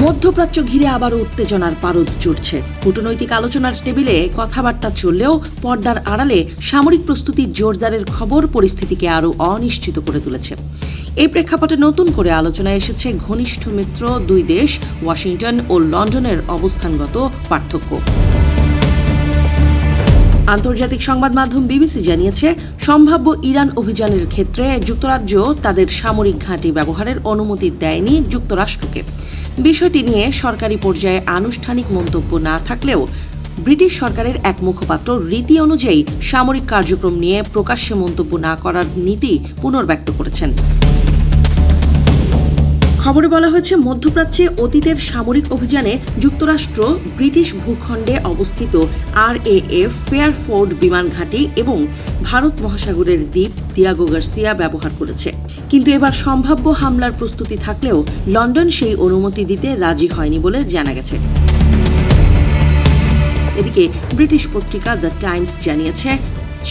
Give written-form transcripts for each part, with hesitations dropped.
মধ্যপ্রাচ্য ঘিরে আবারও উত্তেজনার পারদ চড়ছে। কূটনৈতিক আলোচনার টেবিলে কথাবার্তা চললেও পর্দার আড়ালে সামরিক প্রস্তুতি জোরদারের খবর পরিস্থিতিকে আরও অনিশ্চিত করে তুলেছে। এই প্রেক্ষাপটে নতুন করে আলোচনায় এসেছে ঘনিষ্ঠ মিত্র দুই দেশ ওয়াশিংটন ও লন্ডনের অবস্থানগত পার্থক্য। আন্তর্জাতিক সংবাদ মাধ্যম বিবিসি জানিয়েছে, সম্ভাব্য ইরান অভিযানের ক্ষেত্রে যুক্তরাজ্য তাদের সামরিক ঘাঁটি ব্যবহারের অনুমতি দেয়নি যুক্তরাষ্ট্রকে। বিষয়টি নিয়ে সরকারি পর্যায়ে আনুষ্ঠানিক মন্তব্য না থাকলেও ব্রিটিশ সরকারের এক মুখপাত্র রীতি অনুযায়ী সামরিক কার্যক্রম নিয়ে প্রকাশ্যে মন্তব্য না করার নীতি পুনর্ব্যক্ত করেছেন। খবরে বলা হয়েছে, মধ্যপ্রাচ্যে অতীতের সামরিক অভিযানে যুক্তরাষ্ট্র ব্রিটিশ ভূখণ্ডে অবস্থিত RAF ফেয়ারফোর্ড বিমান ঘাঁটি এবং ভারত মহাসাগরের দ্বীপ দিয়াগো গার্সিয়া ব্যবহার করেছে। কিন্তু এবার সম্ভাব্য হামলার প্রস্তুতি থাকলেও লন্ডন সেই অনুমতি দিতে রাজি হয়নি বলে জানা গেছে। এদিকে ব্রিটিশ পত্রিকা দ্য টাইমস জানিয়েছে,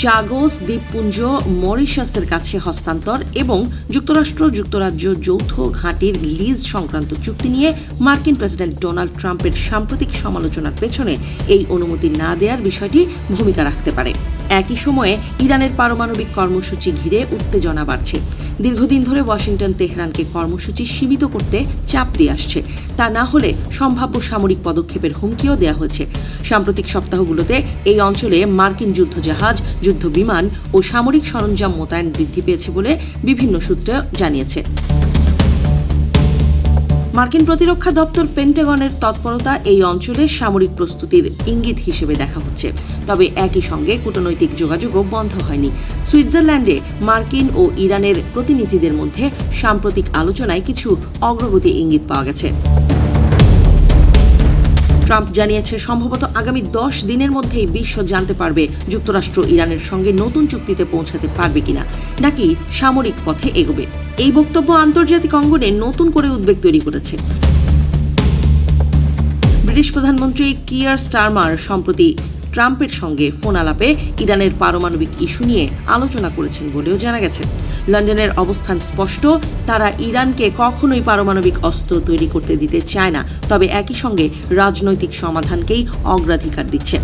চাগোস দ্বীপপুঞ্জ মরিশাসের কাছে হস্তান্তর এবং যুক্তরাজ্য যৌথ ঘাঁটির লিজ সংক্রান্ত চুক্তি নিয়ে মার্কিন প্রেসিডেন্ট ডোনাল্ড ট্রাম্পের সাম্প্রতিক সমালোচনার পেছনে এই অনুমতি না দেওয়ার বিষয়টি ভূমিকা রাখতে পারে। একই সময়ে ইরানের পারমাণবিক কর্মসূচি ঘিরে উত্তেজনা বাড়ছে। দীর্ঘদিন ধরে ওয়াশিংটন তেহরানকে কর্মসূচি সীমিত করতে চাপ দিয়ে আসছে। তা না হলে সম্ভাব্য সামরিক পদক্ষেপের হুমকিও দেওয়া হয়েছে। সাম্প্রতিক সপ্তাহগুলোতে এই অঞ্চলে মার্কিন যুদ্ধজাহাজ, যুদ্ধবিমান ও সামরিক সরঞ্জাম মোতায়েন বৃদ্ধি পেয়েছে বলে বিভিন্ন সূত্র জানিয়েছে। মার্কিন প্রতিরক্ষা দপ্তর পেন্টাগনের তৎপরতা এই অঞ্চলে সামরিক প্রস্তুতির ইঙ্গিত হিসেবে দেখা হচ্ছে। তবে একই সঙ্গে কূটনৈতিক যোগাযোগও বন্ধ হয়নি। সুইজারল্যান্ডে মার্কিন ও ইরানের প্রতিনিধিদের মধ্যে সাম্প্রতিক আলোচনায় কিছু অগ্রগতি ইঙ্গিত পাওয়া গেছে। ট্রাম্প জানিয়েছে, সম্ভবত আগামী 10 দিনের মধ্যেই বিশ্ব জানতে পারবে যুক্তরাষ্ট্র ইরানের সঙ্গে নতুন চুক্তিতে পৌঁছাতে পারবে কিনা, নাকি সামরিক পথে এগোবে। এই বক্তব্য আন্তর্জাতিক অঙ্গনে নতুন করে উদ্বেগ তৈরি করেছে। ব্রিটিশ প্রধানমন্ত্রী কিয়ার স্টারমার সম্প্রতি ট্রাম্পের সঙ্গে ফোন আলাপে ইরানের পারমাণবিক ইস্যু নিয়ে আলোচনা করেছেন বলেও জানা গেছে। লন্ডনের অবস্থান স্পষ্ট, তারা ইরানকে কখনোই পারমাণবিক অস্ত্র তৈরি করতে দিতে চায় না, তবে একই সঙ্গে রাজনৈতিক সমাধানকেই অগ্রাধিকার দিচ্ছে।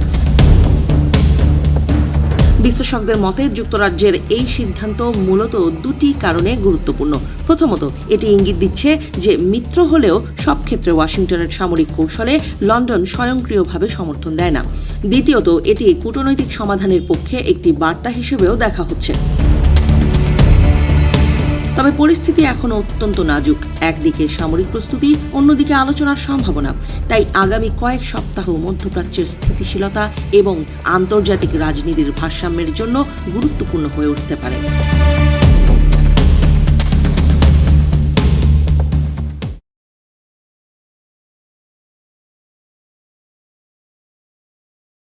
বিশ্লেষকদের মতে, যুক্তরাজ্যের এই সিদ্ধান্ত মূলত দুটি কারণে গুরুত্বপূর্ণ। প্রথমত, এটি ইঙ্গিত দিচ্ছে যে মিত্র হলেও সব ক্ষেত্রে ওয়াশিংটনের সামরিক কৌশলে লন্ডন স্বয়ংক্রিয়ভাবে সমর্থন দেয় না। দ্বিতীয়ত, এটি কূটনৈতিক সমাধানের পক্ষে একটি বার্তা হিসেবেও দেখা হচ্ছে। তবে পরিস্থিতি এখনও অত্যন্ত নাজুক। একদিকে সামরিক প্রস্তুতি, অন্যদিকে আলোচনার সম্ভাবনা। তাই আগামী কয়েক সপ্তাহ মধ্যপ্রাচ্যের স্থিতিশীলতা এবং আন্তর্জাতিক রাজনীতির ভারসাম্যের জন্য গুরুত্বপূর্ণ হয়ে উঠতে পারে।